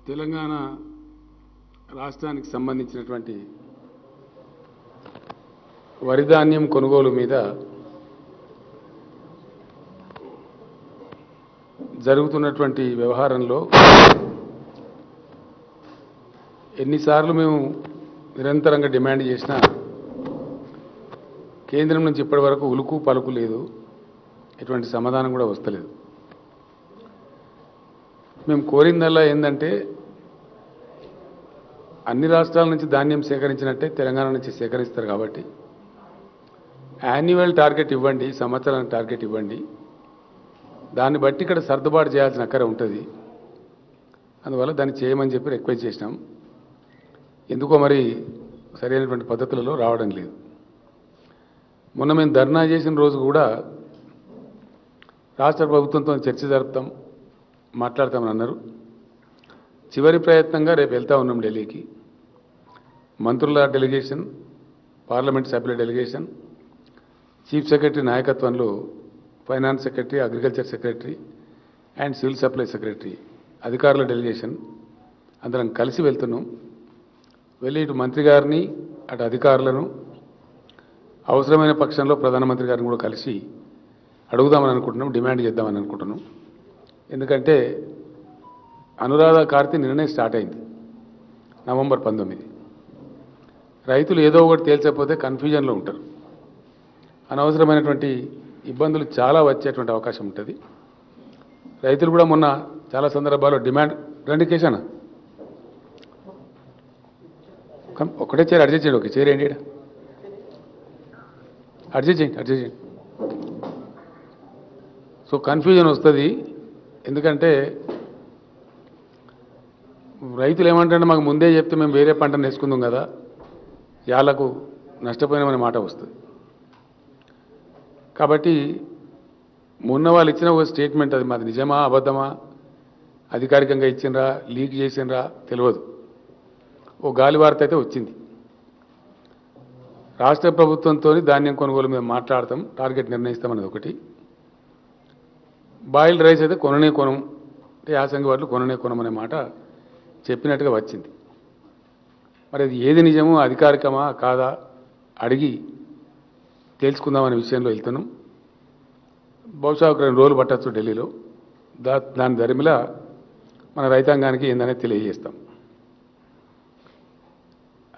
తెలంగాణ రాష్ట్రానికి సంబంధించినటువంటి వరి ధాన్యం కొనుగోలు మీద జరుగుతున్నటువంటి వ్యవహారంలో ఎన్నిసార్లు మేము నిరంతరంగా డిమాండ్ చేసినా కేంద్రం నుంచి ఇప్పటివరకు ఉలుకు పలుకు లేదు, ఎటువంటి సమాధానం కూడా వస్తలేదు. మేము కోరిందల్లా ఏంటంటే అన్ని రాష్ట్రాల నుంచి ధాన్యం సేకరించినట్టే తెలంగాణ నుంచి సేకరిస్తారు కాబట్టి యాన్యువల్ టార్గెట్ ఇవ్వండి, సంవత్సరానికి టార్గెట్ ఇవ్వండి, దాన్ని బట్టి ఇక్కడ సర్దుబాటు చేయాల్సిన అక్కర ఉంటుంది. అందువల్ల దాన్ని చేయమని చెప్పి రిక్వెస్ట్ చేసినాం. ఎందుకో మరి సరైనటువంటి పద్ధతులలో రావడం లేదు. మొన్న మేము ధర్నా చేసిన రోజు కూడా రాష్ట్ర ప్రభుత్వంతో చర్చ జరుపుతాం, మాట్లాడతామని అన్నారు. చివరి ప్రయత్నంగా రేపు వెళ్తా ఉన్నాం ఢిల్లీకి. మంత్రుల డెలిగేషన్, పార్లమెంట్ సభ్యుల డెలిగేషన్, చీఫ్ సెక్రటరీ నాయకత్వంలో finance secretary, agriculture secretary and civil supply secretary అధికారుల డెలిగేషన్ అందరం కలిసి వెళ్తున్నాం. వెళ్ళి ఇటు మంత్రి గారిని అటు అధికారులను అవసరమైన పక్షంలో ప్రధానమంత్రి గారిని కూడా కలిసి అడుగుదామని అనుకుంటున్నాం, డిమాండ్ చేద్దామని అనుకుంటున్నాం. ఎందుకంటే అనురాధ కార్తీ నిన్ననే స్టార్ట్ అయింది, నవంబర్ 19. రైతులు ఏదో ఒకటి తేల్చకపోతే కన్ఫ్యూజన్లో ఉంటారు, అనవసరమైనటువంటి ఇబ్బందులు చాలా వచ్చేటువంటి అవకాశం ఉంటుంది. రైతులు కూడా మొన్న చాలా సందర్భాల్లో డిమాండ్ రండి కేశానా ఒకటే చైర్ అడ్జస్ట్ చేయండి, ఒక చైర్ ఏంటి అడ్జస్ట్ చేయండి. సో కన్ఫ్యూజన్ వస్తుంది. ఎందుకంటే రైతులు ఏమంటారంటే మాకు ముందే చెప్తే మేము వేరే పంటను వేసుకుందాం కదా, యాళ్లకు నష్టపోయినామనే మాట వస్తుంది. కాబట్టి మొన్న వాళ్ళు ఇచ్చిన ఒక స్టేట్మెంట్, అది మాది నిజమా అబద్ధమా, అధికారికంగా ఇచ్చిండ్రా లీక్ చేసిండ్రా తెలియదు, ఓ గాలి వార్త అయితే వచ్చింది. రాష్ట్ర ప్రభుత్వంతో ధాన్యం కొనుగోలు మీద మాట్లాడతాం, టార్గెట్ నిర్ణయిస్తామనేది ఒకటి. బాయిల్డ్ రైస్ అయితే కొననే కొనం, యాసంగి వాటిలో కొననే కొనమనే మాట చెప్పినట్టుగా వచ్చింది. మరి అది ఏది నిజమో అధికారికమా కాదా అడిగి తెలుసుకుందామనే విషయంలో వెళ్తున్నాం. బహుశా ఒక 2 రోజులు పట్టచ్చు ఢిల్లీలో. దాని దరిమిలా మన రైతాంగానికి ఏందనేది తెలియజేస్తాం.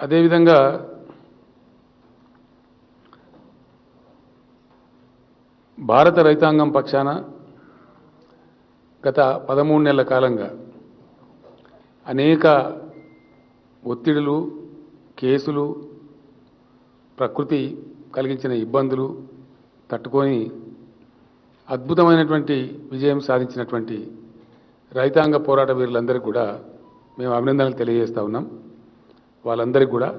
అదేవిధంగా భారత రైతాంగం పక్షాన గత 13 నెలల కాలంగా అనేక ఒత్తిడులు, కేసులు, ప్రకృతి కలిగించిన ఇబ్బందులు తట్టుకొని అద్భుతమైనటువంటి విజయం సాధించినటువంటి రైతాంగ పోరాట వీరులందరికీ కూడా మేము అభినందనలు తెలియజేస్తూ ఉన్నాం. వాళ్ళందరికీ కూడా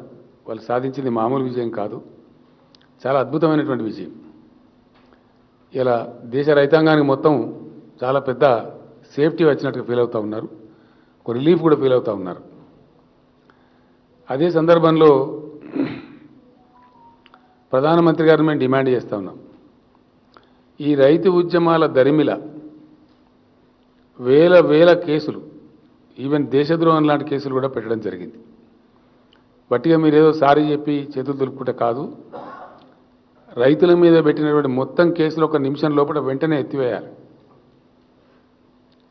వాళ్ళు సాధించింది మామూలు విజయం కాదు, చాలా అద్భుతమైనటువంటి విజయం. ఇలా దేశ రైతాంగానికి మొత్తం చాలా పెద్ద సేఫ్టీ వచ్చినట్టుగా ఫీల్ అవుతూ ఉన్నారు, ఒక రిలీఫ్ కూడా ఫీల్ అవుతూ ఉన్నారు. అదే సందర్భంలో ప్రధానమంత్రి గారిని మేము డిమాండ్ చేస్తూ ఉన్నాం. ఈ రైతు ఉద్యమాల దరిమిల వేల కేసులు, ఈవెన్ దేశద్రోహం లాంటి కేసులు కూడా పెట్టడం జరిగింది. బట్టిగా మీరు ఏదో సారీ చెప్పి చేతులు దులుపుకుంటే కాదు, రైతుల మీద పెట్టినటువంటి మొత్తం కేసులు 1 నిమిషం లోపల వెంటనే ఎత్తివేయాలి.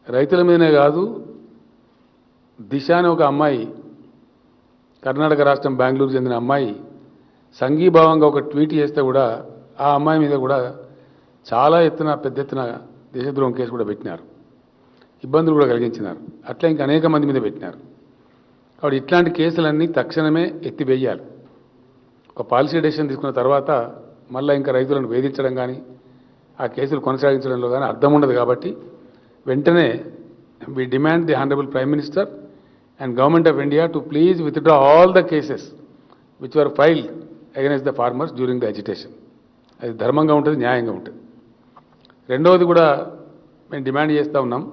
రైతుల మీదనే కాదు, దిశ అని ఒక అమ్మాయి, కర్ణాటక రాష్ట్రం బెంగళూరు చెందిన అమ్మాయి సంఘీభావంగా ఒక ట్వీట్ చేస్తే కూడా ఆ అమ్మాయి మీద కూడా చాలా పెద్ద ఎత్తున దేశద్రోహం కేసు కూడా పెట్టినారు, ఇబ్బందులు కూడా కలిగించినారు. అట్లా ఇంకా అనేక మంది మీద పెట్టినారు. కాబట్టి ఇట్లాంటి కేసులన్నీ తక్షణమే ఎత్తివేయాలి. ఒక పాలసీ డెసిషన్ తీసుకున్న తర్వాత మళ్ళీ ఇంకా రైతులను వేధించడం కానీ ఆ కేసులు కొనసాగించడంలో కానీ అర్థం ఉండదు. కాబట్టి వెంటనే we demand the Honorable Prime Minister and Government of India to please withdraw all the cases which were filed against the farmers during the agitation. అది ధర్మంగా ఉంటుంది, న్యాయంగా ఉంటుంది. రెండవది కూడా మేము డిమాండ్ చేస్తూ ఉన్నాం.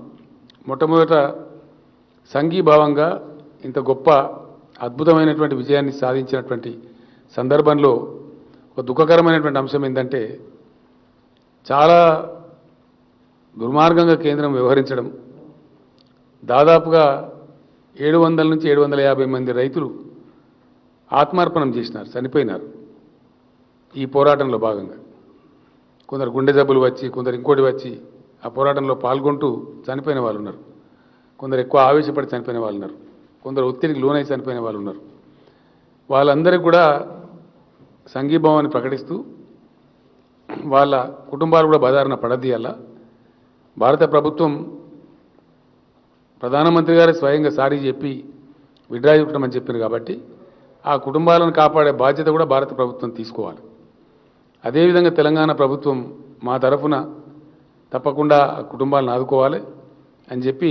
మొట్టమొదట సంఘీభావంగా ఇంత గొప్ప అద్భుతమైనటువంటి విజయాన్ని సాధించినటువంటి సందర్భంలో ఒక దుఃఖకరమైనటువంటి అంశం ఏంటంటే చాలా దుర్మార్గంగా కేంద్రం వ్యవహరించడం, దాదాపుగా 700 నుంచి 750 మంది రైతులు ఆత్మార్పణం చేసినారు, చనిపోయినారు ఈ పోరాటంలో భాగంగా. కొందరు గుండె జబ్బులు వచ్చి, కొందరు ఇంకోటి వచ్చి ఆ పోరాటంలో పాల్గొంటూ చనిపోయిన వాళ్ళు ఉన్నారు. కొందరు ఎక్కువ ఆవేశపడి చనిపోయిన వాళ్ళు ఉన్నారు. కొందరు ఒత్తిడికి లోనై చనిపోయిన వాళ్ళు ఉన్నారు. వాళ్ళందరికీ కూడా సంఘీభావాన్ని ప్రకటిస్తూ వాళ్ళ కుటుంబాలు కూడా బదారణ పడదీయాల. భారత ప్రభుత్వం ప్రధానమంత్రి గారు స్వయంగా సారీ చెప్పి విడ్రా ఇవ్వటమని చెప్పారు కాబట్టి ఆ కుటుంబాలను కాపాడే బాధ్యత కూడా భారత ప్రభుత్వం తీసుకోవాలి. అదేవిధంగా తెలంగాణ ప్రభుత్వం మా తరఫున తప్పకుండా ఆ కుటుంబాలను ఆదుకోవాలి అని చెప్పి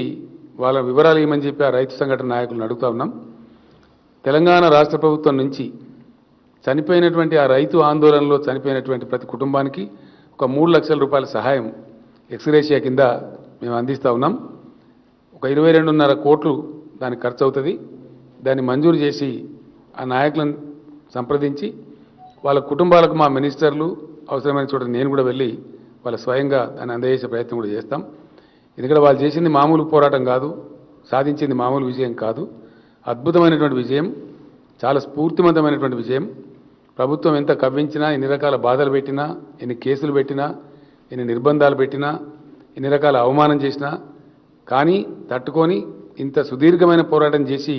వాళ్ళ వివరాలు ఏమని చెప్పి ఆ రైతు సంఘటన నాయకులను అడుగుతా ఉన్నాం. తెలంగాణ రాష్ట్ర ప్రభుత్వం నుంచి చనిపోయినటువంటి ఆ రైతు ఆందోళనలో చనిపోయినటువంటి ప్రతి కుటుంబానికి ఒక 3 లక్షల రూపాయల సహాయం ఎక్స్గ్రేషియా కింద మేము అందిస్తూ ఉన్నాం. ఒక 22.5 కోట్లు దానికి ఖర్చు అవుతుంది. దాన్ని మంజూరు చేసి ఆ నాయకులను సంప్రదించి వాళ్ళ కుటుంబాలకు మా మినిస్టర్లు అవసరమైన చోట నేను కూడా వెళ్ళి వాళ్ళ స్వయంగా దాన్ని అందజేసే ప్రయత్నం కూడా చేస్తాం. ఎందుకంటే వాళ్ళు చేసింది మామూలు పోరాటం కాదు, సాధించింది మామూలు విజయం కాదు, అద్భుతమైనటువంటి విజయం, చాలా స్ఫూర్తివంతమైనటువంటి విజయం. ప్రభుత్వం ఎంత కవ్వించినా, ఎన్ని రకాల బాధలు పెట్టినా, ఎన్ని కేసులు పెట్టినా, ఎన్ని నిర్బంధాలు పెట్టినా, ఎన్ని రకాల అవమానం చేసినా కానీ తట్టుకొని ఇంత సుదీర్ఘమైన పోరాటం చేసి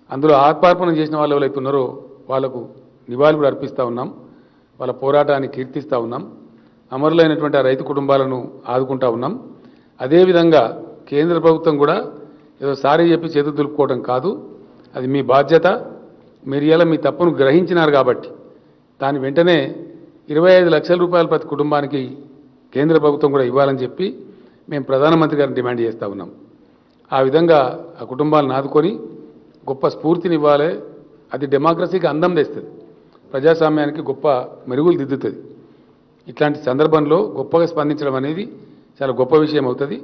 అందులో ఆత్మార్పణం చేసిన వాళ్ళు ఎవరైతే ఉన్నారో వాళ్లకు నివాళి కూడా అర్పిస్తూ ఉన్నాం. వాళ్ళ పోరాటాన్ని కీర్తిస్తూ ఉన్నాం. అమరులైనటువంటి ఆ రైతు కుటుంబాలను ఆదుకుంటూ ఉన్నాం. అదేవిధంగా కేంద్ర ప్రభుత్వం కూడా ఏదో సారీ చెప్పి చేతులు దులుపుకోవడం కాదు, అది మీ బాధ్యత. మీరు ఇలా మీ తప్పును గ్రహించినారు కాబట్టి దాని వెంటనే 25 లక్షల రూపాయలు ప్రతి కుటుంబానికి కేంద్ర ప్రభుత్వం కూడా ఇవ్వాలని చెప్పి మేము ప్రధానమంత్రి గారిని డిమాండ్ చేస్తూ ఉన్నాం. ఆ విధంగా ఆ కుటుంబాలను ఆదుకొని గొప్ప స్ఫూర్తినివ్వాలి. అది డెమోక్రసీకి అందం తెస్తుంది, ప్రజాస్వామ్యానికి గొప్ప మెరుగులు దిద్దుతుంది. ఇట్లాంటి సందర్భంలో గొప్పగా స్పందించడం అనేది చాలా గొప్ప విషయం అవుతుంది.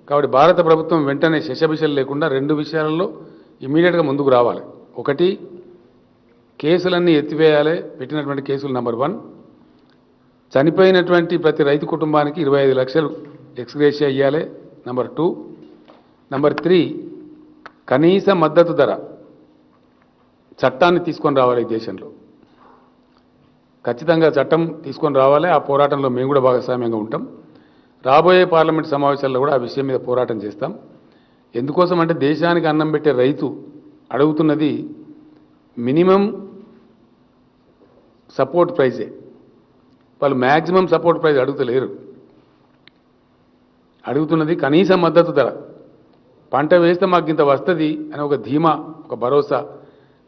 కాబట్టి భారత ప్రభుత్వం వెంటనే శషబిషలు లేకుండా 2 విషయాలలో ఇమీడియట్గా ముందుకు రావాలి. ఒకటి, కేసులన్నీ ఎత్తివేయాలి. పెట్టినటువంటి కేసులు నంబర్ 1, చనిపోయినటువంటి ప్రతి రైతు కుటుంబానికి 25 లక్షలు ఎక్స్గ్రేషియా ఇవ్వాలి. నంబర్ 2. నంబర్ 3, కనీస మద్దతు ధర చట్టాన్ని తీసుకొని రావాలి. ఈ దేశంలో ఖచ్చితంగా చట్టం తీసుకొని రావాలి. ఆ పోరాటంలో మేము కూడా భాగస్వామ్యంగా ఉంటాం. రాబోయే పార్లమెంట్ సమావేశాల్లో కూడా ఆ విషయం మీద పోరాటం చేస్తాం. ఎందుకోసం అంటే దేశానికి అన్నం పెట్టే రైతు అడుగుతున్నది మినిమం సపోర్ట్ ప్రైజే. వాళ్ళు మ్యాక్సిమం సపోర్ట్ ప్రైజ్ అడుగుతలేరు, అడుగుతున్నది కనీస మద్దతు ధర. పంట వేస్తే మాకు ఇంత వస్తుంది అని ఒక ధీమా, ఒక భరోసా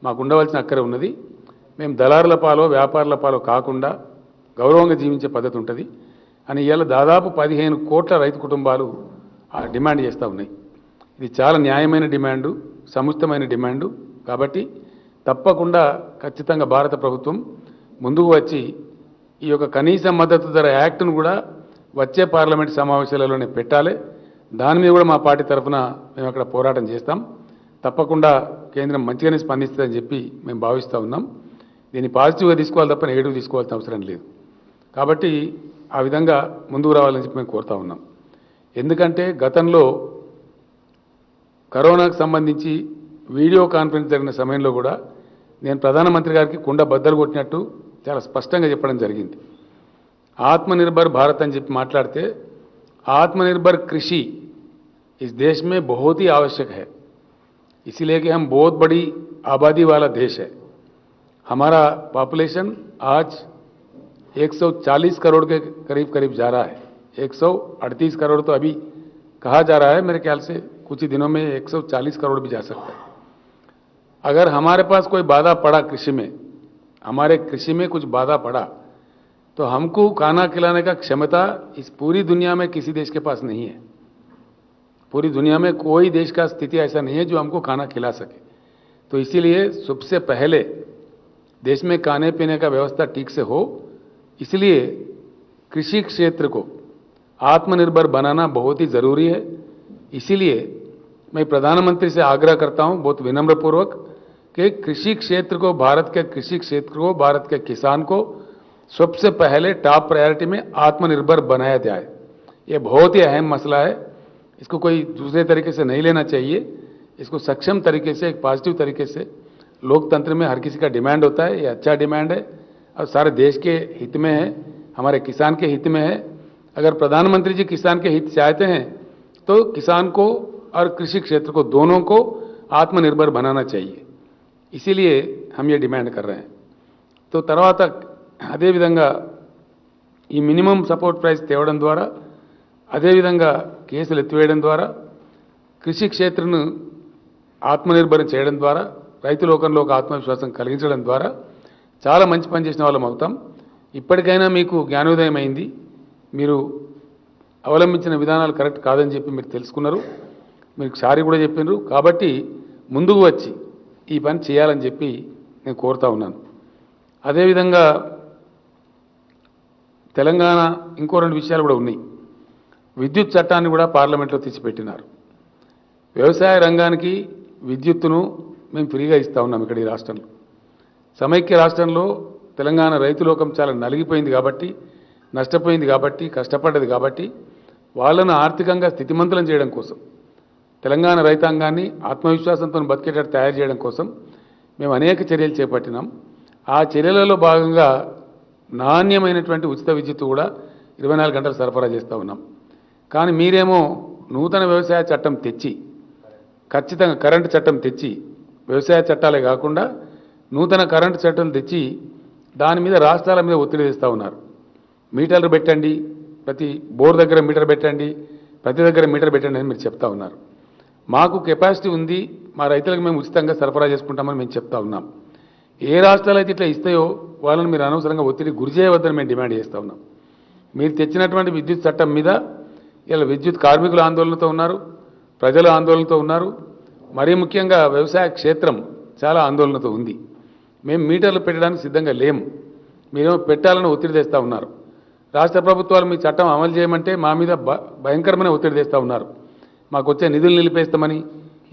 మాకు ఉండవలసిన అక్కరే ఉన్నది. మేము దళారుల పాలో వ్యాపారుల పాలో కాకుండా గౌరవంగా జీవించే పద్ధతి ఉంటుంది అని ఇవాళ దాదాపు 15 కోట్ల రైతు కుటుంబాలు డిమాండ్ చేస్తూ ఉన్నాయి. ఇది చాలా న్యాయమైన డిమాండు, సముచితమైన డిమాండు. కాబట్టి తప్పకుండా ఖచ్చితంగా భారత ప్రభుత్వం ముందుకు వచ్చి ఈ యొక్క కనీస మద్దతు ధర యాక్ట్ను కూడా వచ్చే పార్లమెంట్ సమావేశాలలోనే పెట్టాలి. దాని మీద కూడా మా పార్టీ తరఫున మేము అక్కడ పోరాటం చేస్తాం. తప్పకుండా కేంద్రం మంచిగానే స్పందిస్తుందని చెప్పి మేము భావిస్తూ ఉన్నాం. దీన్ని పాజిటివ్గా తీసుకోవాలి తప్ప నెగిటివ్ తీసుకోవాల్సిన అవసరం లేదు. కాబట్టి ఆ విధంగా ముందుకు రావాలని చెప్పి మేము కోరుతా ఉన్నాం. ఎందుకంటే గతంలో కరోనాకు సంబంధించి వీడియో కాన్ఫరెన్స్ జరిగిన సమయంలో కూడా నేను ప్రధానమంత్రి గారికి కుండ బద్దలు కొట్టినట్టు చాలా స్పష్టంగా చెప్పడం జరిగింది. ఆత్మనిర్భర్ భారత్ అని చెప్పి మాట్లాడితే आत्मनिर्भर कृषि इस देश में बहुत ही आवश्यक है, इसीलिए कि हम बहुत बड़ी आबादी वाला देश है. हमारा पॉपुलेशन आज 140 करोड़ के करीब करीब जा रहा है. 138 करोड़ तो अभी कहा जा रहा है, मेरे ख्याल से कुछ ही दिनों में 140 करोड़ भी जा सकता है. अगर हमारे पास कोई बाधा पड़ा कृषि में, हमारे कृषि में कुछ बाधा पड़ा तो हमको खाना खिलाने का क्षमता इस पूरी दुनिया में किसी देश के पास नहीं है. पूरी दुनिया में कोई देश का स्थिति ऐसा नहीं है जो हमको खाना खिला सके. तो इसीलिए सबसे पहले देश में खाने पीने का व्यवस्था ठीक से हो, इसलिए कृषि क्षेत्र को आत्मनिर्भर बनाना बहुत ही ज़रूरी है. इसीलिए मैं प्रधानमंत्री से आग्रह करता हूं बहुत विनम्रपूर्वक कि कृषि क्षेत्र को, भारत के कृषि क्षेत्र को, भारत के किसान को सबसे पहले टॉप प्रायोरिटी में आत्मनिर्भर बनाया जाए. ये बहुत ही अहम मसला है, इसको कोई दूसरे तरीके से नहीं लेना चाहिए. इसको सक्षम तरीके से, एक पॉजिटिव तरीके से, लोकतंत्र में हर किसी का डिमांड होता है, ये अच्छा डिमांड है और सारे देश के हित में है, हमारे किसान के हित में है। अगर प्रधानमंत्री जी किसान के हित चाहते हैं तो किसान को और कृषि क्षेत्र को दोनों को आत्मनिर्भर बनाना चाहिए, इसीलिए हम ये डिमांड कर रहे हैं। तो తర్వాత అదే విధంగా ఈ మినిమం సపోర్ట్ ప్రైస్ తేవడం ద్వారా, అదే విధంగా కేసులు ఎత్తివేయడం ద్వారా, కృషి క్షేత్రను ఆత్మనిర్భరం చేయడం ద్వారా, రైతు లోకంలో ఒక ఆత్మవిశ్వాసం కలిగించడం ద్వారా చాలా మంచి పని చేసిన వాళ్ళం అవుతాం. ఇప్పటికైనా మీకు జ్ఞానోదయం అయింది, మీరు అవలంబించిన విధానాలు కరెక్ట్ కాదని చెప్పి మీరు తెలుసుకున్నారు, మీకు సారీ కూడా చెప్పినారు. కాబట్టి ముందుకు వచ్చి ఈ పని చేయాలని చెప్పి నేను కోరుతా ఉన్నాను. అదేవిధంగా తెలంగాణ ఇంకో రెండు విషయాలు కూడా ఉన్నాయి. విద్యుత్ చట్టాన్ని కూడా పార్లమెంట్లో తెచ్చిపెట్టినారు. వ్యవసాయ రంగానికి విద్యుత్తును మేము ఫ్రీగా ఇస్తా ఉన్నాం ఇక్కడ ఈ రాష్ట్రంలో. సమైక్య రాష్ట్రంలో తెలంగాణ రైతులోకం చాలా నలిగిపోయింది కాబట్టి, నష్టపోయింది కాబట్టి, కష్టపడ్డది కాబట్టి వాళ్ళను ఆర్థికంగా స్థితిమంతులను చేయడం కోసం, తెలంగాణ రైతాంగాన్ని ఆత్మవిశ్వాసంతో బతికేటట్టు తయారు చేయడం కోసం మేము అనేక చర్యలు చేపట్టినాం. ఆ చర్యలలో భాగంగా నాణ్యమైనటువంటి ఉచిత విద్యుత్తు కూడా 24 గంటలు సరఫరా చేస్తూ ఉన్నాం. కానీ మీరేమో నూతన వ్యవసాయ చట్టం తెచ్చి, ఖచ్చితంగా కరెంటు చట్టం తెచ్చి, వ్యవసాయ చట్టాలే కాకుండా నూతన కరెంటు చట్టం తెచ్చి దాని మీద రాష్ట్రాల మీద ఒత్తిడి తెస్తూ ఉన్నారు. మీటర్లు పెట్టండి, ప్రతి బోర్ దగ్గర మీటర్ పెట్టండి, ప్రతి దగ్గర మీటర్ పెట్టండి అని మీరు చెప్తా ఉన్నారు. మాకు కెపాసిటీ ఉంది, మా రైతులకు మేము ఉచితంగా సరఫరా చేసుకుంటామని మేము చెప్తా ఉన్నాం. ఏ రాష్ట్రాలు అయితే ఇట్లా ఇస్తాయో వాళ్ళని మీరు అనవసరంగా ఒత్తిడి గురి చేయవద్దని మేము డిమాండ్ చేస్తూ ఉన్నాం. మీరు తెచ్చినటువంటి విద్యుత్ చట్టం మీద ఇలా విద్యుత్ కార్మికులు ఆందోళనతో ఉన్నారు, ప్రజలు ఆందోళనతో ఉన్నారు, మరీ ముఖ్యంగా వ్యవసాయ క్షేత్రం చాలా ఆందోళనతో ఉంది. మేము మీటర్లు పెట్టడానికి సిద్ధంగా లేము, మీరేమో పెట్టాలని ఒత్తిడి తెస్తూ ఉన్నారు. రాష్ట్ర ప్రభుత్వాలు మీ చట్టం అమలు చేయమంటే మా మీద భయంకరమైన ఒత్తిడి తెస్తూ ఉన్నారు. మాకు వచ్చే నిధులు నిలిపేస్తామని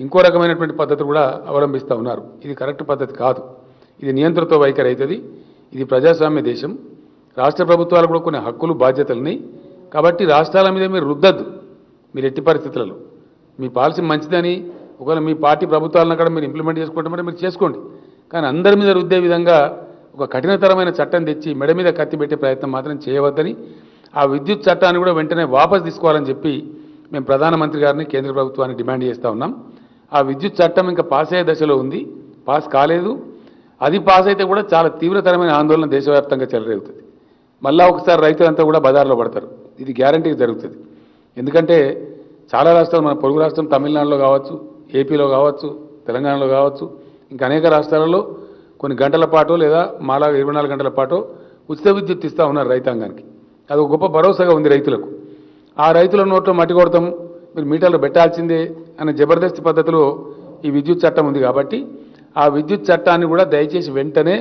ఇంకో రకమైనటువంటి పద్ధతి కూడా అవలంబిస్తూ ఉన్నారు. ఇది కరెక్ట్ పద్ధతి కాదు, ఇది నియంత్రణతో వైఖరి అవుతుంది. ఇది ప్రజాస్వామ్య దేశం, రాష్ట్ర ప్రభుత్వాలు కూడా కొన్ని హక్కులు బాధ్యతలని, కాబట్టి రాష్ట్రాల మీద మీరు రుద్దద్దు. మీరు ఎట్టి పరిస్థితులలో మీ పాలసీ మంచిదని ఒకవేళ మీ పార్టీ ప్రభుత్వాలను అక్కడ మీరు ఇంప్లిమెంట్ చేసుకుంటామంటే మీరు చేసుకోండి, కానీ అందరి మీద రుద్దే విధంగా ఒక కఠినతరమైన చట్టం తెచ్చి మెడ మీద కత్తి పెట్టే ప్రయత్నం మాత్రం చేయవద్దని, ఆ విద్యుత్ చట్టాన్ని కూడా వెంటనే వాపసు తీసుకోవాలని చెప్పి మేము ప్రధానమంత్రి గారిని, కేంద్ర ప్రభుత్వాన్ని డిమాండ్ చేస్తూ ఉన్నాం. ఆ విద్యుత్ చట్టం ఇంకా పాస్ అయ్యే దశలో ఉంది, పాస్ కాలేదు. అది పాస్ అయితే కూడా చాలా తీవ్రతరమైన ఆందోళన దేశవ్యాప్తంగా చెలరేగుతుంది. మళ్ళా ఒకసారి రైతులంతా కూడా బజార్లో పడతారు, ఇది గ్యారంటీగా జరుగుతుంది. ఎందుకంటే చాలా రాష్ట్రాలు, మన పొరుగు రాష్ట్రం తమిళనాడులో కావచ్చు, ఏపీలో కావచ్చు, తెలంగాణలో కావచ్చు, ఇంకా అనేక రాష్ట్రాలలో కొన్ని గంటల పాటు లేదా మాలా 24 గంటల పాటు ఉచిత విద్యుత్ ఇస్తూ ఉన్నారు రైతాంగానికి. అది ఒక గొప్ప భరోసాగా ఉంది రైతులకు. ఆ రైతుల నోట్లో మట్టి కొడతాం, మీరు మీటర్లు పెట్టాల్సిందే అనే జబర్దస్త్ పద్ధతిలో ఈ విద్యుత్ చట్టం ఉంది. కాబట్టి ఆ విద్యుత్ చట్టాన్ని కూడా దయచేసి వెంటనే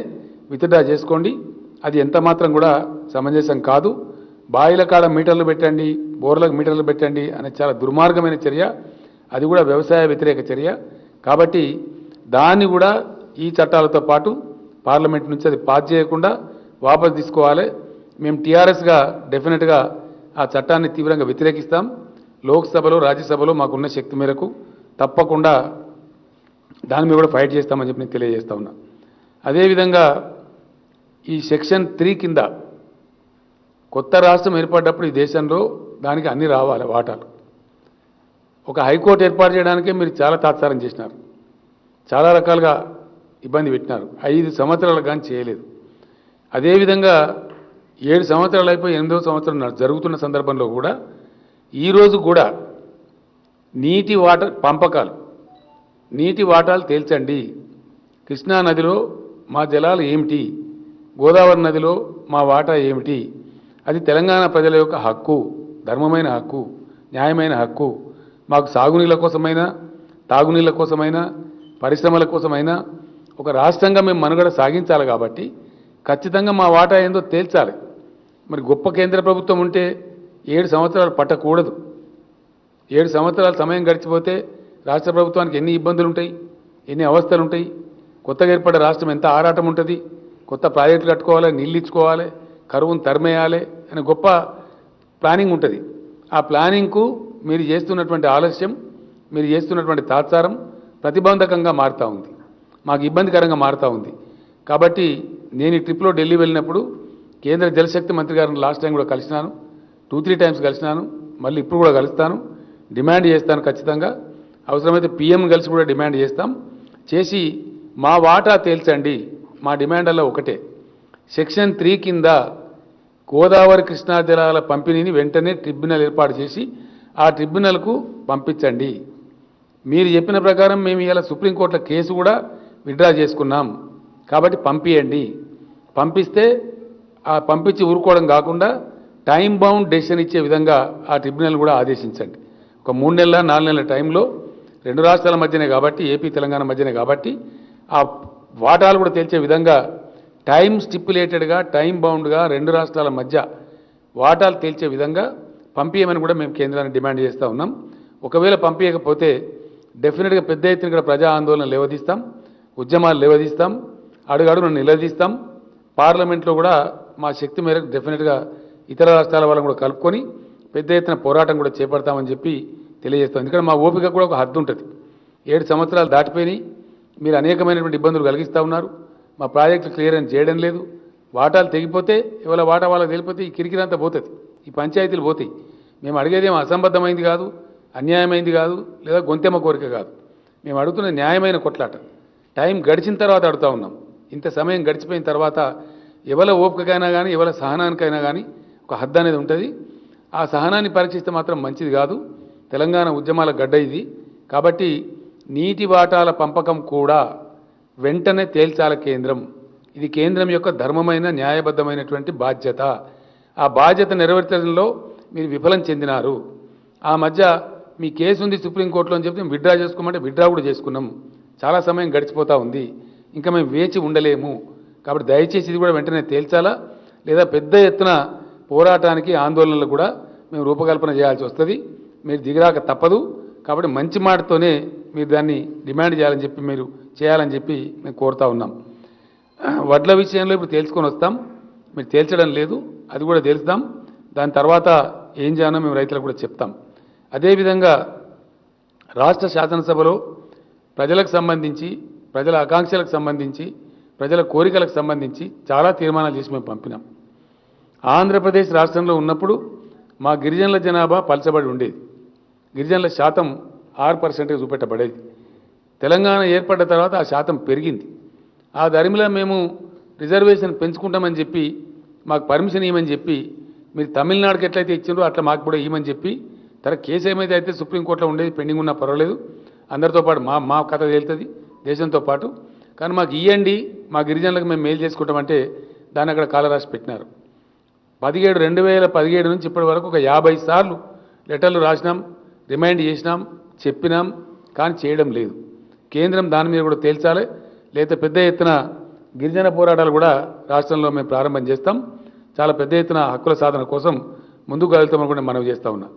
విత్డ్రా చేసుకోండి. అది ఎంత మాత్రం కూడా సమంజసం కాదు. బాయిల కాడ మీటర్లు పెట్టండి, బోర్లకు మీటర్లు పెట్టండి అనే చాలా దుర్మార్గమైన చర్య, అది కూడా వ్యవసాయ వ్యతిరేక చర్య. కాబట్టి దాన్ని కూడా ఈ చట్టాలతో పాటు పార్లమెంట్ నుంచి అది పాస్ చేయకుండా వాపసు తీసుకోవాలి. మేము టీఆర్ఎస్గా డెఫినెట్గా ఆ చట్టాన్ని తీవ్రంగా వ్యతిరేకిస్తాం. లోక్సభలో, రాజ్యసభలో మాకున్న శక్తి మేరకు తప్పకుండా దాని మీద కూడా ఫైట్ చేస్తామని చెప్పి నేను తెలియజేస్తా ఉన్నా. అదేవిధంగా ఈ సెక్షన్ 3 కింద కొత్త రాష్ట్రం ఏర్పడ్డప్పుడు ఈ దేశంలో దానికి అన్ని రావాలి వాటాలు. ఒక హైకోర్టు ఏర్పాటు చేయడానికే మీరు చాలా తాత్సారం చేసినారు, చాలా రకాలుగా ఇబ్బంది పెట్టినారు. 5 సంవత్సరాలు కానీ చేయలేదు. అదేవిధంగా 7 సంవత్సరాలు అయిపోయి 8వ సంవత్సరం జరుగుతున్న సందర్భంలో కూడా ఈరోజు కూడా నీటి పంపకాలు, నీటి వాటాలు తేల్చండి. కృష్ణా నదిలో మా జలాలు ఏమిటి, గోదావరి నదిలో మా వాటా ఏమిటి, అది తెలంగాణ ప్రజల యొక్క హక్కు, ధర్మమైన హక్కు, న్యాయమైన హక్కు. మాకు సాగునీళ్ళ కోసమైనా, తాగునీళ్ళ కోసమైనా, పరిశ్రమల కోసమైనా ఒక రాష్ట్రంగా మేము మనుగడ సాగించాలి. కాబట్టి ఖచ్చితంగా మా వాటా ఏందో తేల్చాలి. మరి గొప్ప కేంద్ర ప్రభుత్వం ఉంటే 7 సంవత్సరాలు పట్టకూడదు. 7 సంవత్సరాల సమయం గడిచిపోతే రాష్ట్ర ప్రభుత్వానికి ఎన్ని ఇబ్బందులు ఉంటాయి, ఎన్ని అవస్థలు ఉంటాయి. కొత్తగా ఏర్పడే రాష్ట్రం ఎంత ఆరాటం ఉంటుంది, కొత్త ప్రాజెక్టులు కట్టుకోవాలి, నీళ్ళు ఇచ్చుకోవాలి, కరువును తరిమేయాలి అనే గొప్ప ప్లానింగ్ ఉంటుంది. ఆ ప్లానింగ్కు మీరు చేస్తున్నటువంటి ఆలస్యం, మీరు చేస్తున్నటువంటి తాత్సారం ప్రతిబంధకంగా మారుతూ ఉంది, మాకు ఇబ్బందికరంగా మారుతూ ఉంది. కాబట్టి నేను ఈ ట్రిప్లో ఢిల్లీ వెళ్ళినప్పుడు కేంద్ర జలశక్తి మంత్రి గారిని లాస్ట్ టైం కూడా కలిసినాను, 2-3 టైమ్స్ కలిసినాను, మళ్ళీ ఇప్పుడు కూడా కలుస్తాను, డిమాండ్ చేస్తాను ఖచ్చితంగా. అవసరమైతే పీఎం కలిసి కూడా డిమాండ్ చేసి మా వాటా తేల్చండి. మా డిమాండ్లలో ఒకటే, సెక్షన్ 3 కింద గోదావరి కృష్ణా జలాల పంపిణీని వెంటనే ట్రిబ్యునల్ ఏర్పాటు చేసి ఆ ట్రిబ్యునల్కు పంపించండి. మీరు చెప్పిన ప్రకారం మేము ఇలా సుప్రీంకోర్టులో కేసు కూడా విత్డ్రా చేసుకున్నాం, కాబట్టి పంపియండి. పంపిస్తే ఆ పంపించి ఊరుకోవడం కాకుండా టైం బౌండ్ డెసిషన్ ఇచ్చే విధంగా ఆ ట్రిబ్యునల్ కూడా ఆదేశించండి. ఒక 3 నెలల 4 నెలల టైంలో 2 రాష్ట్రాల మధ్యనే కాబట్టి, ఏపీ తెలంగాణ మధ్యనే కాబట్టి, ఆ వాటాలు కూడా తేల్చే విధంగా టైం స్టిప్యులేటెడ్గా టైం బౌండ్గా 2 రాష్ట్రాల మధ్య వాటాలు తేల్చే విధంగా పంపించమని కూడా మేము కేంద్రాన్ని డిమాండ్ చేస్తూ ఉన్నాం. ఒకవేళ పంపించకపోతే డెఫినెట్గా పెద్ద ఎత్తున ఇక్కడ ప్రజా ఆందోళన లేవదీస్తాం, ఉద్యమాలు లేవదీస్తాం, అడుగడుగును నిలదీస్తాం. పార్లమెంట్లో కూడా మా శక్తి మేరకు డెఫినెట్గా ఇతర రాష్ట్రాల వాళ్ళని కూడా కలుపుకొని పెద్ద ఎత్తున పోరాటం కూడా చేపడతామని చెప్పి తెలియజేస్తాం. ఎందుకంటే మా ఓపిక కూడా ఒక హద్దు ఉంటుంది. 7 సంవత్సరాలు దాటిపోయి మీరు అనేకమైనటువంటి ఇబ్బందులు కలిగిస్తూ ఉన్నారు. మా ప్రాజెక్టులు క్లియరెన్స్ చేయడం లేదు. వాటాలు తెగిపోతే ఇవాళ వాటా వాళ్ళకి తెలిపోతే ఈ కిరికిరంతా పోతుంది, ఈ పంచాయతీలు పోతాయి. మేము అడిగేదేమో అసంబద్ధమైంది కాదు, అన్యాయమైంది కాదు, లేదా గొంతెమ్మ కోరిక కాదు. మేము అడుగుతున్న న్యాయమైన కొట్లాట. టైం గడిచిన తర్వాత అడుగుతూ ఉన్నాం. ఇంత సమయం గడిచిపోయిన తర్వాత ఎవరి ఓపికకైనా కానీ ఎవరి సహనానికైనా కానీ ఒక హద్దు అనేది ఉంటుంది. ఆ సహనాన్ని పరీక్షిస్తే మాత్రం మంచిది కాదు. తెలంగాణ ఉద్యమాల గడ్డ ఇది. కాబట్టి నీటి వాటాల పంపకం కూడా వెంటనే తేల్చాల కేంద్రం. ఇది కేంద్రం యొక్క ధర్మమైన న్యాయబద్ధమైనటువంటి బాధ్యత. ఆ బాధ్యత నెరవేర్చడంలో మీరు విఫలం చెందినారు. ఆ మధ్య మీ కేసు ఉంది సుప్రీంకోర్టులో అని చెప్పి విత్డ్రా చేసుకోమంటే విత్డ్రా కూడా చేసుకున్నాం. చాలా సమయం గడిచిపోతూ ఉంది, ఇంకా మేము వేచి ఉండలేము. కాబట్టి దయచేసి ఇది కూడా వెంటనే తేల్చాలా, లేదా పెద్ద ఎత్తున పోరాటానికి ఆందోళనలు కూడా మేము రూపకల్పన చేయాల్సి వస్తుంది. మీరు దిగిరాక తప్పదు. కాబట్టి మంచి మాటతోనే మీరు దాన్ని డిమాండ్ చేయాలని చెప్పి మేము కోరుతా ఉన్నాం. వడ్ల విషయంలో ఇప్పుడు తేల్చుకొని వస్తాం. మీరు తేల్చడం లేదు, అది కూడా తేల్చుదాం. దాని తర్వాత ఏం చేయాలో మేము రైతులకు కూడా చెప్తాం. అదేవిధంగా రాష్ట్ర శాసనసభలో ప్రజలకు సంబంధించి, ప్రజల ఆకాంక్షలకు సంబంధించి, ప్రజల కోరికలకు సంబంధించి చాలా తీర్మానాలు చేసి మేము పంపినాం. ఆంధ్రప్రదేశ్ రాష్ట్రంలో ఉన్నప్పుడు మా గిరిజనుల జనాభా పలచబడి ఉండేది. గిరిజనుల శాతం 6% చూపెట్టబడేది. తెలంగాణ ఏర్పడ్డ తర్వాత ఆ శాతం పెరిగింది. ఆ ధర్మిలో మేము రిజర్వేషన్ పెంచుకుంటామని చెప్పి, మాకు పర్మిషన్ ఇవ్వమని చెప్పి, మీరు తమిళనాడుకి ఎట్లయితే ఇచ్చిండ్రో అట్లా మాకు కూడా ఇవ్వమని చెప్పి, కేసు ఏమైతే అయితే సుప్రీంకోర్టులో ఉండేది పెండింగ్ ఉన్నా పర్వాలేదు, అందరితో పాటు మా కథ తేలుతుంది దేశంతో పాటు. కానీ మాకు ఇవ్వండి, మా గిరిజనులకు మేము మేలు చేసుకుంటామంటే దాన్ని అక్కడ కాలరాసి పెట్టినారు. 2017 నుంచి ఇప్పటి వరకు ఒక 50 సార్లు లెటర్లు రాసినాం, రిమైండ్ చేసినాం, చెప్పినాం, కానీ చేయడం లేదు. కేంద్రం దాని మీద కూడా తేల్చాలి. లేదా పెద్ద ఎత్తున గిరిజన పోరాటాలు కూడా రాష్ట్రంలో మేము ప్రారంభం చేస్తాం. చాలా పెద్ద ఎత్తున హక్కుల సాధన కోసం ముందుకు వెళ్తామని కూడా మనవి చేస్తూ ఉన్నాం.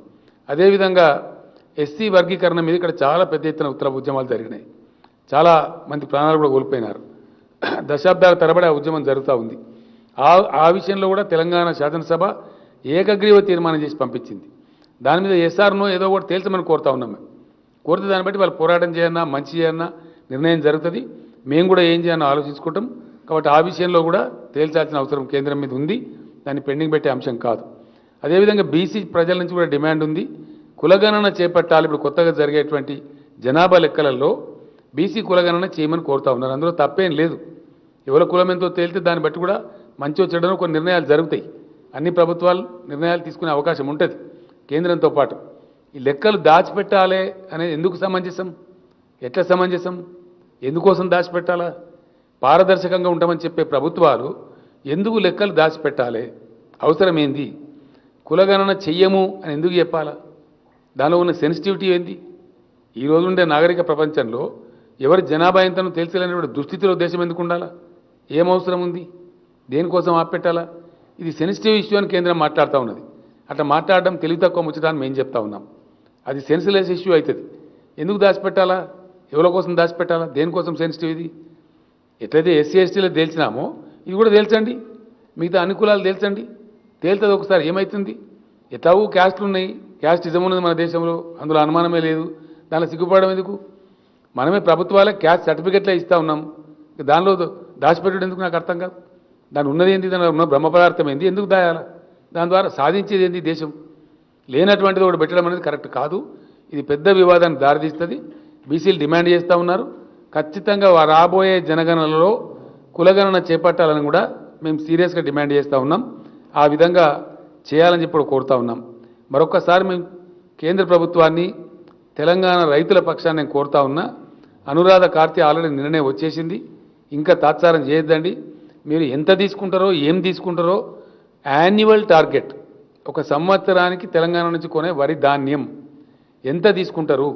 అదేవిధంగా ఎస్సీ వర్గీకరణ మీద ఇక్కడ చాలా పెద్ద ఎత్తున ఉద్యమాలు జరిగినాయి. చాలా మంది ప్రాణాలు కూడా కోల్పోయినారు. దశాబ్దాల తరబడి ఆ ఉద్యమం జరుగుతూ ఉంది. ఆ విషయంలో కూడా తెలంగాణ శాసనసభ ఏకగ్రీవ తీర్మానం చేసి పంపించింది. దాని మీద ఎస్ఆర్నో ఏదో ఒకటి తేల్చమని కోరుతా ఉన్నాం. మేము కోరితే దాన్ని బట్టి వాళ్ళు పోరాటం చేయన్నా, మంచి చేయన్నా నిర్ణయం జరుగుతుంది. మేము కూడా ఏం చేయాలో ఆలోచించుకుంటాం. కాబట్టి ఆ విషయంలో కూడా తేల్చాల్సిన అవసరం కేంద్రం మీద ఉంది. దాన్ని పెండింగ్ పెట్టే అంశం కాదు. అదేవిధంగా బీసీ ప్రజల నుంచి కూడా డిమాండ్ ఉంది. కులగణన చేపట్టాలి. ఇప్పుడు కొత్తగా జరిగేటువంటి జనాభా లెక్కలలో బీసీ కులగణన చేయమని కోరుతా ఉన్నారు. అందులో తప్పేం లేదు. ఎవరి కులం ఎంతో తేలితే దాన్ని బట్టి కూడా మంచో చెడనో కొన్ని నిర్ణయాలు జరుగుతాయి. అన్ని ప్రభుత్వాలు నిర్ణయాలు తీసుకునే అవకాశం ఉంటుంది కేంద్రంతో పాటు. ఈ లెక్కలు దాచిపెట్టాలి అనేది ఎందుకు సమంజసం? ఎట్లా సమంజసం? ఎందుకోసం దాచిపెట్టాలా? పారదర్శకంగా ఉంటామని చెప్పే ప్రభుత్వాలు ఎందుకు లెక్కలు దాచిపెట్టాలి? అవసరం ఏంది? కులగణన చెయ్యము అని ఎందుకు చెప్పాలా? దానిలో ఉన్న సెన్సిటివిటీ ఏంది? ఈ రోజు ఉండే నాగరిక ప్రపంచంలో ఎవరి జనాభా ఎంతనో తెలిసేలేనటువంటి దుస్థితిలో దేశం ఎందుకు ఉండాలా? ఏం అవసరం ఉంది? దేనికోసం ఆపెట్టాలా? ఇది సెన్సిటివ్ ఇష్యూ అని కేంద్రం మాట్లాడుతూ ఉన్నది. అట్లా మాట్లాడడం తెలివి తక్కువ ముచ్చటాన్ని మేము చెప్తా ఉన్నాం. అది సెన్సిలెస్ ఇష్యూ అవుతుంది. ఎందుకు దాచిపెట్టాలా? ఎవరి కోసం దాచిపెట్టాలా? దేనికోసం సెన్సిటివ్ ఇది? ఎట్లయితే ఎస్సీ ఎస్టీలో తేల్చినామో ఇది కూడా తేల్చండి. మిగతా అనుకూలాలు తేల్చండి. తేల్తుంది ఒకసారి ఏమవుతుంది? ఎట్లాగూ క్యాస్ట్లు ఉన్నాయి, క్యాస్ట్ ఇజం ఉన్నది మన దేశంలో, అందులో అనుమానమే లేదు. దానిలో సిగ్గుపడడం ఎందుకు? మనమే ప్రభుత్వాలే క్యాస్ట్ సర్టిఫికెట్లే ఇస్తూ ఉన్నాం. దానిలో దాచిపెట్టడం ఎందుకు నాకు అర్థం కాదు. దాని ఉన్నది ఏంటి, దాని ఉన్న బ్రహ్మ పదార్థం ఏంది, ఎందుకు దాయాలి? దాని ద్వారా సాధించేది ఏంది దేశం? లేనటువంటిది ఒకటి పెట్టడం అనేది కరెక్ట్ కాదు. ఇది పెద్ద వివాదానికి దారితీస్తుంది. బీసీలు డిమాండ్ చేస్తూ ఉన్నారు. ఖచ్చితంగా రాబోయే జనగణనలో కులగణన చేపట్టాలని కూడా మేము సీరియస్గా డిమాండ్ చేస్తూ ఉన్నాం. ఆ విధంగా చేయాలని చెప్పి కోరుతూ ఉన్నాం. మరొక్కసారి మేము కేంద్ర ప్రభుత్వాన్ని, తెలంగాణ రైతుల పక్షాన్ని నేను కోరుతా ఉన్నా. అనురాధ కార్తీ ఆల్రెడీ నిర్ణయం వచ్చేసింది. ఇంకా తాత్సారం చేయొద్దండి. మీరు ఎంత తీసుకుంటారో, ఏం తీసుకుంటారో యాన్యువల్ టార్గెట్, ఒక సంవత్సరానికి తెలంగాణ నుంచి కొనే వరి ధాన్యం ఎంత తీసుకుంటారు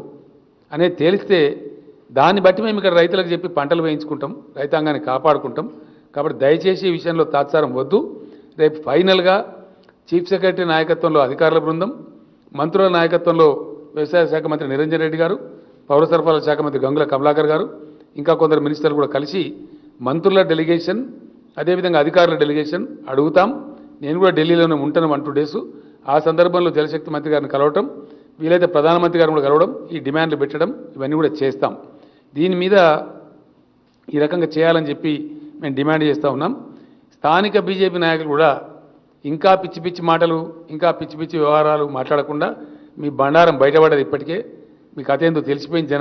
అనేది తేలిస్తే దాన్ని బట్టి మేము ఇక్కడ రైతులకు చెప్పి పంటలు వేయించుకుంటాం, రైతాంగాన్ని కాపాడుకుంటాం. కాబట్టి దయచేసి ఈ విషయంలో తాత్సారం వద్దు. రేపు ఫైనల్గా చీఫ్ సెక్రటరీ నాయకత్వంలో అధికారుల బృందం, మంత్రుల నాయకత్వంలో వ్యవసాయ శాఖ మంత్రి నిరంజన్ రెడ్డి గారు, పౌర సరఫరాల శాఖ మంత్రి గంగుల కమలాకర్ గారు, ఇంకా కొందరు మినిస్టర్లు కూడా కలిసి మంత్రుల డెలిగేషన్, అదేవిధంగా అధికారుల డెలిగేషన్ అడుగుతాం. నేను కూడా ఢిల్లీలోనే ఉంటాను 1-2 డేస్. ఆ సందర్భంలో జలశక్తి మంత్రి గారిని కలవటం, వీలైతే ప్రధానమంత్రి గారిని కూడా కలవడం, ఈ డిమాండ్లు పెట్టడం, ఇవన్నీ కూడా చేస్తాం. దీని మీద ఈ రకంగా చేయాలని చెప్పి మేము డిమాండ్ చేస్తూ ఉన్నాం. స్థానిక బీజేపీ నాయకులు కూడా ఇంకా పిచ్చి పిచ్చి మాటలు, ఇంకా పిచ్చి పిచ్చి వ్యవహారాలు మాట్లాడకుండా, మీ బండారం బయటపడ్డది ఇప్పటికే. మీ కథ ఏందో తెలిసిపోయింది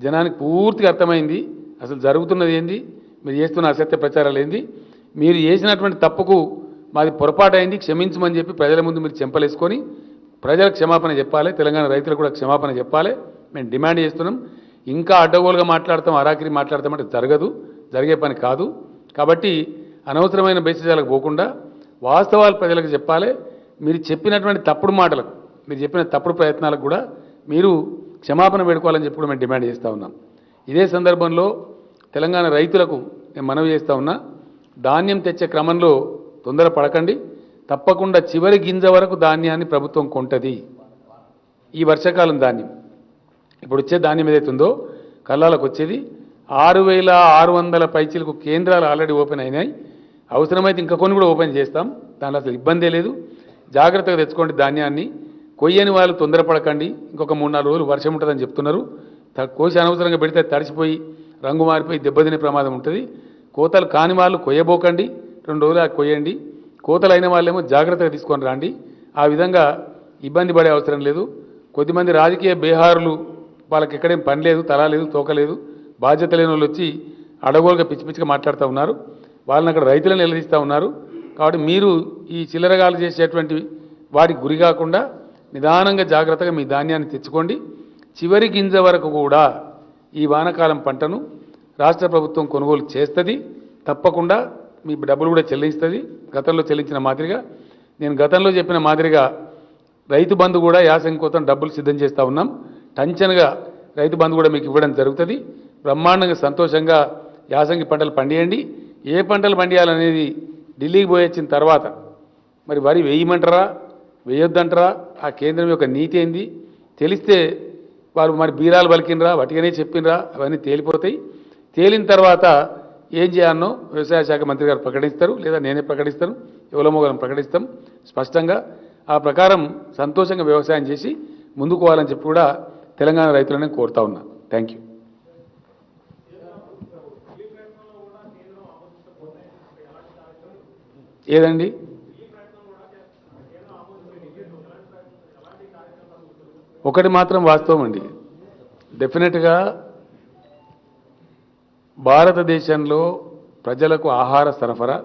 జనానికి పూర్తిగా అర్థమైంది. అసలు జరుగుతున్నది ఏంది, మీరు చేస్తున్న అసత్య ప్రచారాలు ఏంది, మీరు చేసినటువంటి తప్పుకు మాది పొరపాటు అయింది, క్షమించమని చెప్పి ప్రజల ముందు మీరు చెంపలేసుకొని ప్రజలకు క్షమాపణ చెప్పాలి, తెలంగాణ రైతులకు కూడా క్షమాపణ చెప్పాలి. మేము డిమాండ్ చేస్తున్నాం. ఇంకా అడ్డగోలుగా మాట్లాడతాం, అరాకిరి మాట్లాడతామంటే జరగదు, జరిగే పని కాదు. కాబట్టి అనవసరమైన బేసిజాలకు పోకుండా వాస్తవాలు ప్రజలకు చెప్పాలి. మీరు చెప్పినటువంటి తప్పుడు మాటలకు, మీరు చెప్పిన తప్పుడు ప్రయత్నాలకు కూడా మీరు క్షమాపణ వేడుకోవాలని చెప్పి కూడా మేము డిమాండ్ చేస్తూ ఉన్నాం. ఇదే సందర్భంలో తెలంగాణ రైతులకు నేను మనవి చేస్తూ ఉన్నా, ధాన్యం తెచ్చే క్రమంలో తొందర పడకండి. తప్పకుండా చివరి గింజ వరకు ధాన్యాన్ని ప్రభుత్వం కొంటది. ఈ వర్షాకాలం ధాన్యం, ఇప్పుడు వచ్చే ధాన్యం ఏదైతుందో కల్లాలకు వచ్చేది 6,600 పైచీలకు కేంద్రాలు ఆల్రెడీ ఓపెన్ అయినాయి. అవసరమైతే ఇంకా కొన్ని కూడా ఓపెన్ చేస్తాం. దానిలో అసలు ఇబ్బందే లేదు. జాగ్రత్తగా తెచ్చుకోండి ధాన్యాన్ని. కొయ్యని వాళ్ళు తొందరపడకండి. ఇంకొక 3-4 రోజులు వర్షం ఉంటుందని చెప్తున్నారు. కోసి అనవసరంగా పెడితే తడిసిపోయి రంగు మారిపోయి దెబ్బతినే ప్రమాదం ఉంటుంది. కోతలు కాని వాళ్ళు కొయ్యబోకండి, 2 రోజులు కొయ్యండి. కోతలు అయిన వాళ్ళేమో జాగ్రత్తగా తీసుకొని రండి. ఆ విధంగా ఇబ్బంది పడే అవసరం లేదు. కొద్దిమంది రాజకీయ బేహారులు, వాళ్ళకి ఎక్కడేం పని లేదు, తల లేదు, తోక లేదు, బాధ్యత లేని వాళ్ళు వచ్చి అడగోలుగా పిచ్చి పిచ్చిగా మాట్లాడుతూ ఉన్నారు. వాళ్ళని అక్కడ రైతులను నిలదీస్తూ ఉన్నారు. కాబట్టి మీరు ఈ చిల్లరగాలు చేసేటువంటి వాటికి గురి కాకుండా నిదానంగా జాగ్రత్తగా మీ ధాన్యాన్ని తెచ్చుకోండి. చివరి గింజ వరకు కూడా ఈ వానాకాలం పంటను రాష్ట్ర ప్రభుత్వం కొనుగోలు చేస్తుంది. తప్పకుండా మీ డబ్బులు కూడా చెల్లిస్తుంది. గతంలో చెల్లించిన మాదిరిగా, నేను గతంలో చెప్పిన మాదిరిగా రైతు బంధు కూడా యాసంగి కోసం డబ్బులు సిద్ధం చేస్తూ ఉన్నాం. టంచనగా రైతు బంధు కూడా మీకు ఇవ్వడం జరుగుతుంది. బ్రహ్మాండంగా సంతోషంగా యాసంగి పంటలు పండియండి. ఏ పంటలు పండియాలనేది ఢిల్లీకి పోయొచ్చిన తర్వాత మరి వరి వేయమంటారా, వేయొద్దంటారా, ఆ కేంద్రం యొక్క నీతి ఏంది తెలిస్తే వారు మరి బీరాలు పలికినరా, వటిగానే చెప్పినరా, అవన్నీ తేలిపోతాయి. తేలిన తర్వాత ఏం చేయాలనో వ్యవసాయ శాఖ మంత్రి గారు ప్రకటిస్తారు, లేదా నేనే ప్రకటిస్తాను, ఎవరమోగలం ప్రకటిస్తాం స్పష్టంగా. ఆ ప్రకారం సంతోషంగా వ్యవసాయం చేసి ముందుకు పోవాలని చెప్పి కూడా తెలంగాణ రైతులను కోరుతా ఉన్నా. Thank you. ఏదండి? ఒకటి మాత్రం వాస్తవం అండి, డెఫినెట్గా భారతదేశంలో ప్రజలకు ఆహార సరఫరా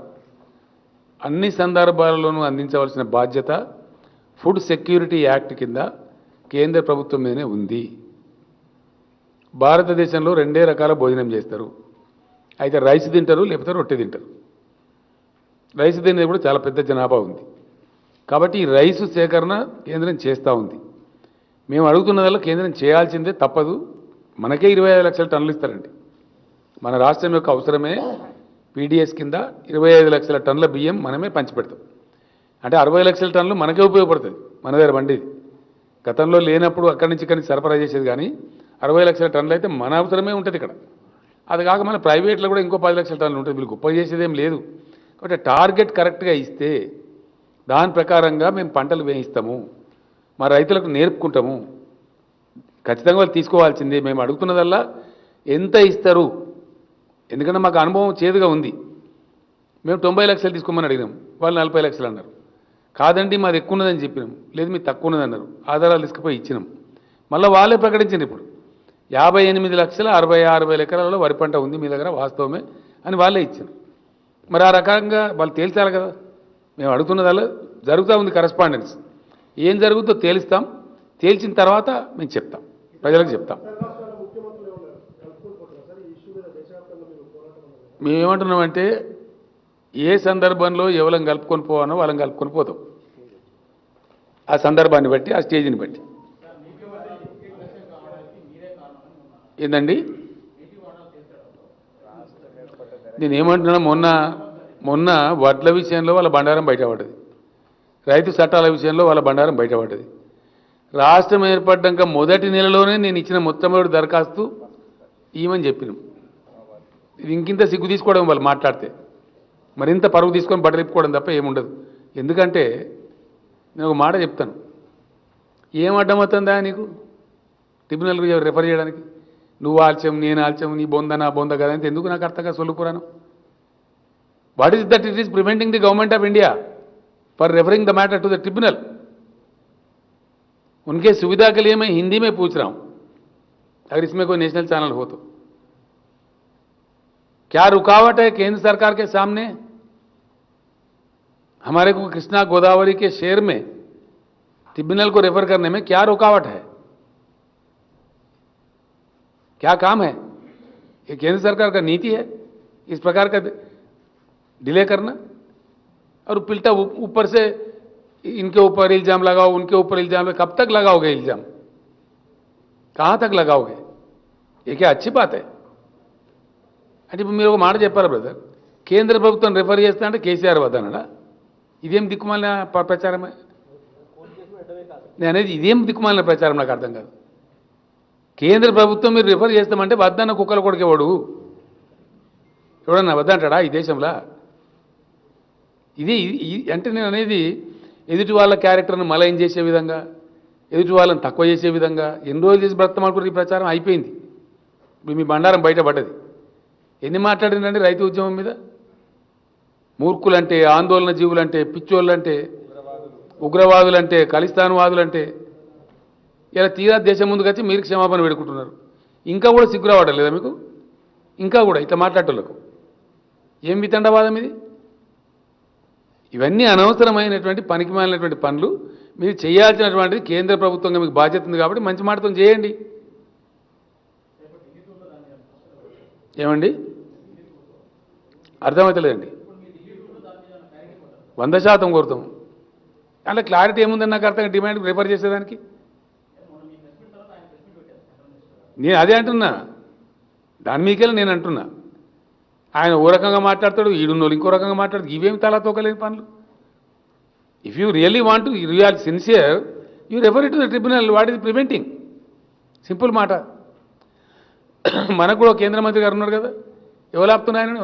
అన్ని సందర్భాలలోనూ అందించవలసిన బాధ్యత ఫుడ్ సెక్యూరిటీ యాక్ట్ కింద కేంద్ర ప్రభుత్వం మీదనే ఉంది. భారతదేశంలో 2 రకాల భోజనం చేస్తారు. అయితే రైస్ తింటారు, లేకపోతే రొట్టె తింటారు. రైస్ తినేది కూడా చాలా పెద్ద జనాభా ఉంది. కాబట్టి ఈ రైసు సేకరణ కేంద్రం చేస్తూ ఉంది. మేము అడుగుతున్నదల్లా కేంద్రం చేయాల్సిందే, తప్పదు. మనకే 25 లక్షల టన్నులు ఇస్తారండి. మన రాష్ట్రం యొక్క అవసరమే పీడిఎస్ కింద 25 లక్షల టన్నుల బియ్యం మనమే పంచిపెడతాం. అంటే 60 లక్షల టన్నులు మనకే ఉపయోగపడుతుంది. మన దగ్గర బండిది గతంలో లేనప్పుడు అక్కడి నుంచి ఇక్కడి నుంచి సరఫరా చేసేది. కానీ 60 లక్షల టన్నులు అయితే మన అవసరమే ఉంటుంది ఇక్కడ. అది కాక మన ప్రైవేట్లో కూడా ఇంకో 10 లక్షల టన్నులు ఉంటుంది. వీళ్ళు గొప్ప చేసేదేం లేదు. కాబట్టి టార్గెట్ కరెక్ట్గా ఇస్తే దాని ప్రకారంగా మేము పంటలు వేయిస్తాము, మా రైతులకు నేర్పుకుంటాము. ఖచ్చితంగా వాళ్ళు తీసుకోవాల్సిందే. మేము అడుగుతున్నదల్లా ఎంత ఇస్తారు, ఎందుకంటే మాకు అనుభవం చేదుగా ఉంది. మేము 90 లక్షలు తీసుకోమని అడిగినాం, వాళ్ళు 40 లక్షలు అన్నారు. కాదండి మాది ఎక్కువ ఉన్నదని చెప్పినాం, లేదు మీరు తక్కువ ఉన్నదన్నారు. ఆధారాలు తీసుకుపోయి ఇచ్చినాం. మళ్ళీ వాళ్ళే ప్రకటించింది ఇప్పుడు 58,60,000 ఎకరాలలో వరి పంట ఉంది మీ దగ్గర, వాస్తవమే అని వాళ్ళే ఇచ్చారు. మరి ఆ రకంగా వాళ్ళు తేల్చాలి కదా. మేము అడుగుతున్నదల్లా జరుగుతూ ఉంది కరస్పాండెన్స్. ఏం జరుగుతుందో తేలుస్తాం, తేల్చిన తర్వాత మేము చెప్తాం, ప్రజలకు చెప్తాం. మేమేమంటున్నామంటే ఏ సందర్భంలో ఎవరిని కలుపుకొని పోవానో వాళ్ళని కలుపుకొని పోతాం, ఆ సందర్భాన్ని బట్టి, ఆ స్టేజ్ని బట్టి. ఏందండి నేను ఏమంటున్నా, మొన్న వడ్ల విషయంలో వాళ్ళ బండారం బయటపడ్డది, రైతు చట్టాల విషయంలో వాళ్ళ బండారం బయటపడ్డది. రాష్ట్రం ఏర్పడ్డాక మొదటి నెలలోనే నేను ఇచ్చిన మొట్టమొదటి దరఖాస్తు ఇవ్వమని చెప్పినాం. ఇది ఇంకింత సిగ్గు తీసుకోవడం వాళ్ళు మాట్లాడితే, మరింత పరువు తీసుకొని బట్టలిప్పుకోవడం తప్ప ఏముండదు. ఎందుకంటే నేను ఒక మాట చెప్తాను, ఏం అడ్డమవుతుందా నీకు ట్రిబ్యునల్కి రెఫర్ చేయడానికి? నువ్వు ఆల్చం, నేను ఆల్చం, నీ బొంద నా బొంద కదా అంటే ఎందుకు నాకు అర్థంగా సొల్లుపురాను? What is that it is preventing the government of India for referring the matter to the tribunal? उनके सुविधा के लिए मैं हिंदी में पूछ रहा हूं, अगर इसमें कोई नेशनल चैनल हो तो। क्या रुकावट है केंद्र सरकार के सामने? हमारे को कृष्णा गोदावरी के शेर में ट्रिब्यूनल को रेफर करने में क्या रुकावट है? क्या काम है? ये केंद्र सरकार का नीति है इस प्रकार का डिले करना? और पिल्टा ऊपर से इनके ऊपर इल्जाम लगाओ, उनके ऊपर इल्जाम, कब तक लगाओगे इल्जाम? कहां तक लगाओगे? ये क्या अच्छी बात है? అంటే ఇప్పుడు మీరు ఒక మాట చెప్పారు బ్రదర్, కేంద్ర ప్రభుత్వం రెఫర్ చేస్తా అంటే కేసీఆర్ వద్దనడా? ఇదేం దిక్కుమాలిన ప్రచారమే? నేను అనేది ఇదేం దిక్కుమాలిన ప్రచారం నాకు అర్థం కాదు. కేంద్ర ప్రభుత్వం మీరు రిఫర్ చేస్తామంటే వద్దన్న కుక్కలు కొడుకేవాడు ఎవడన్నా వద్దంటాడా ఈ దేశంలో? ఇది అంటే నేను అనేది ఎదుటి వాళ్ళ క్యారెక్టర్ను మలైన్ చేసే విధంగా, ఎదుటి వాళ్ళని తక్కువ చేసే విధంగా ఎన్ని రోజులు చేసి బ్రతమాడుకుని ఈ ప్రచారం అయిపోయింది. ఇప్పుడు మీ బండారం బయటపడ్డది. ఎన్ని మాట్లాడిందండి రైతు ఉద్యమం మీద? మూర్ఖులంటే, ఆందోళన జీవులంటే, పిచ్చోళ్ళంటే, ఉగ్రవాదులంటే, ఖలిస్తాన్వాదులంటే, ఇలా తీరా దేశం ముందుకు వచ్చి మీరు క్షమాపణ పెడుకుంటున్నారు. ఇంకా కూడా సిగ్గు రావడం లేదా మీకు? ఇంకా కూడా ఇట్లా మాట్లాడేటోళ్ళకు ఏం వితండవాదం ఇది? ఇవన్నీ అనవసరమైనటువంటి పనికిమాలినటువంటి పనులు. మీరు చేయాల్సినటువంటిది కేంద్ర ప్రభుత్వంగా మీకు బాధ్యత ఉంది కాబట్టి మంచి మాటతో చేయండి. ఏమండి అర్థమవుతలేదండి? 100% కోరుతాం. అంటే క్లారిటీ ఏముందని నాకు అర్థంగా డిమాండ్ రిఫర్ చేసేదానికి. నేను అదే అంటున్నా, దాని మీకెళ్ళి నేను అంటున్నా. ఆయన ఓ రకంగా మాట్లాడతాడు, ఈడున్నోళ్ళు ఇంకో రకంగా మాట్లాడతాడు. ఇవేమి తలా తోకలేని పనులు. If you really want to, you are sincere, you refer it to the tribunal. What is preventing? Simple మాట. మనకు కూడా కేంద్ర మంత్రి గారు ఉన్నారు కదా, ఎవరు ఆపుతున్నాయని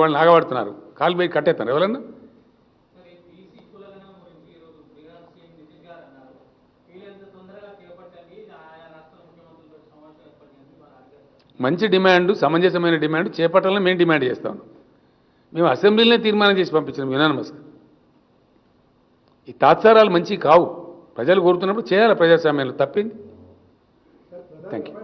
వాళ్ళని ఆగబడుతున్నారు, కాలు పోయి కట్టేస్తున్నారు ఎవరన్నా. మంచి డిమాండ్, సమంజసమైన డిమాండ్ చేపట్టాలని మేము డిమాండ్ చేస్తాం. మేము అసెంబ్లీలోనే తీర్మానం చేసి పంపించినాం యునానిమస్గా. ఈ తాత్సారాలు మంచి కావు. ప్రజలు కోరుతున్నప్పుడు చేయాలి ప్రజాస్వామ్యంలో, తప్పింది. Thank you.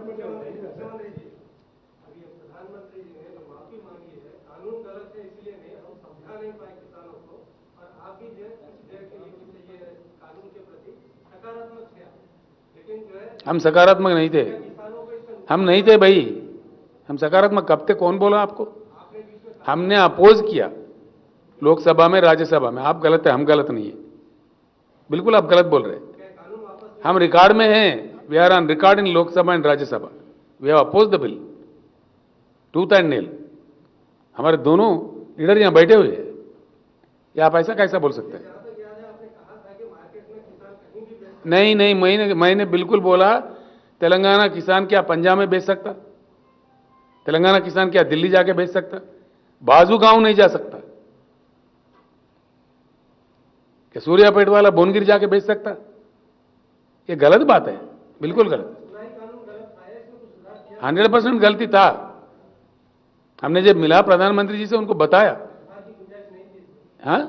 हम सकारात्मक नहीं थे, हम नहीं थे भाई. हम सकारात्मक कब थे? कौन बोला आपको? हमने अपोज किया लोकसभा में, राज्यसभा में. आप गलत है, हम गलत नहीं है. बिल्कुल आप गलत बोल रहे हैं. हम रिकॉर्ड में हैं, we are on record in Lok Sabha and Rajya Sabha. We have oppose the bill tooth and nail. हमारे दोनों लीडर यहाँ बैठे हुए हैं. या आप ऐसा कैसा बोल सकते हैं? नहीं नहीं, मैंने बिल्कुल बोला तेलंगाना किसान क्या पंजाब में बेच सकता? तेलंगाना किसान क्या दिल्ली जाके बेच सकता? बाजू गांव नहीं जा सकता? क्या सूर्यापेट वाला भुवनगिर जाके बेच सकता? ये गलत बात है, बिल्कुल गलत. 100% गलती था। हमने जब मिला प्रधानमंत्री जी से उनको बताया। हाँ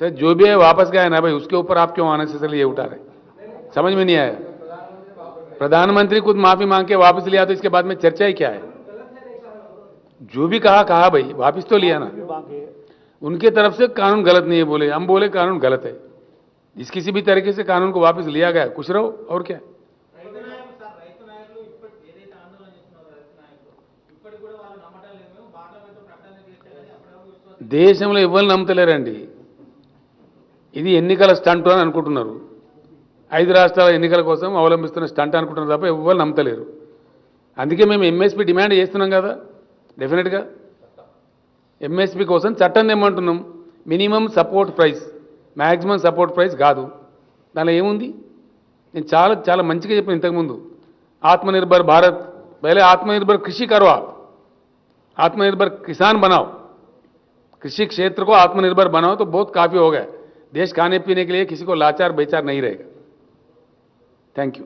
सर, जो भी है वापस गया ना भाई, उसके ऊपर आप क्यों अननेसेसरी ये उठा रहे? समझ में नहीं आया। प्रधानमंत्री खुद माफी मांग के वापस लिया तो इसके बाद में चर्चा ही क्या है? जो भी कहा कहा भाई, वापस तो लिया ना। उनके तरफ से कानून गलत नहीं है बोले, हम बोले कानून गलत है। जिस किसी भी तरीके से कानून को वापस लिया गया, खुश रहो और क्या। దేశంలో ఇవ్వాలని నమ్మతలేరండి. ఇది ఎన్నికల స్టంట్ అని అనుకుంటున్నారు. 5 రాష్ట్రాల ఎన్నికల కోసం అవలంబిస్తున్న స్టంట్ అనుకుంటున్నారు తప్ప ఎవ్వరు నమ్మతలేరు. అందుకే మేము ఎంఎస్పీ డిమాండ్ చేస్తున్నాం కదా. డెఫినెట్గా ఎంఎస్పీ కోసం చట్టం తెమ్మంటున్నాం. Minimum support price, maximum support price కాదు. దానిలో ఏముంది? నేను చాలా చాలా మంచిగా చెప్పాను ఇంతకుముందు. आत्मनिर्भर भारत, पहले आत्मनिर्भर कृषि करो, आप आत्मनिर्भर किसान बनाओ, कृषि क्षेत्र को आत्मनिर्भर बनाओ तो बहुत काफी हो गया। देश खाने पीने के लिए किसी को लाचार बेचार नहीं रहेगा। Thank you.